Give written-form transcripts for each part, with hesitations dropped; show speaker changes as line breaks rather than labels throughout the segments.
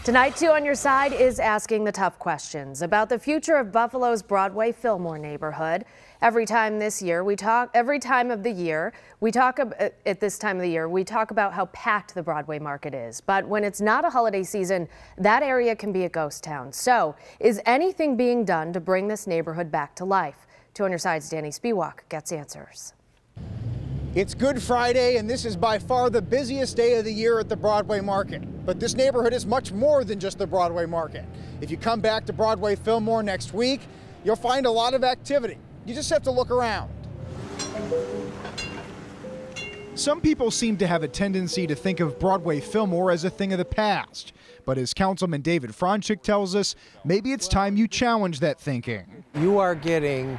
Tonight, 2 on Your Side is asking the tough questions about the future of Buffalo's Broadway Fillmore neighborhood. At this time of the year, we talk about how packed the Broadway market is. But when it's not a holiday season, that area can be a ghost town. So, is anything being done to bring this neighborhood back to life? 2 on Your Side's Danny Spiewak gets answers.
It's Good Friday, and this is by far the busiest day of the year at the Broadway market. But this neighborhood is much more than just the Broadway market. If you come back to Broadway Fillmore next week, you'll find a lot of activity. You just have to look around. Some people seem to have a tendency to think of Broadway Fillmore as a thing of the past. But as Councilman David Franchik tells us, maybe it's time you challenge that thinking.
You are getting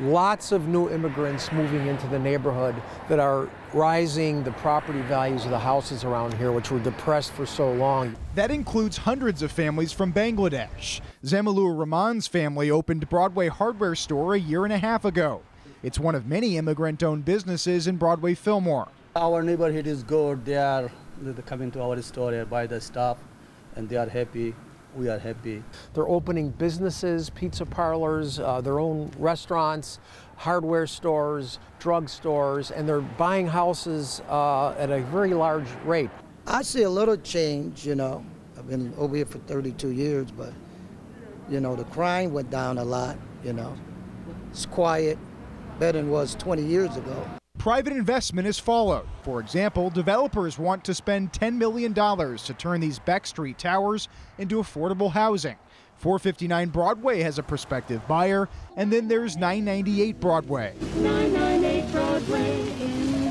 lots of new immigrants moving into the neighborhood that are rising the property values of the houses around here, which were depressed for so long.
That includes hundreds of families from Bangladesh. Zamilur Rahman's family opened Broadway hardware store a year and a half ago. It's one of many immigrant-owned businesses in Broadway Fillmore.
Our neighborhood is good. They come into our store and buy the stuff, and they are happy. We are happy.
They're opening businesses, pizza parlors, their own restaurants, hardware stores, drug stores, and they're buying houses at a very large rate.
I see a little change, you know. I've been over here for 32 years, but, you know, the crime went down a lot, you know. It's quiet, better than it was 20 years ago.
Private investment has followed. For example, developers want to spend $10 million to turn these Beck Street towers into affordable housing. 459 Broadway has a prospective buyer, and then there's 998 Broadway.
998 Broadway in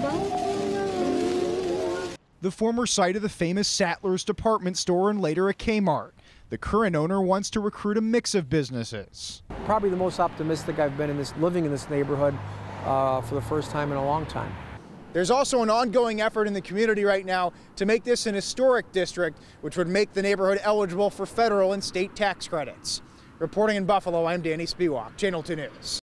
the former site of the famous Sattler's department store and later a Kmart. The current owner wants to recruit a mix of businesses.
Probably the most optimistic I've been living in this neighborhood for the first time in a long time.
There's also an ongoing effort in the community right now to make this an historic district, which would make the neighborhood eligible for federal and state tax credits. Reporting in Buffalo, I'm Danny Spiewak, Channel 2 News.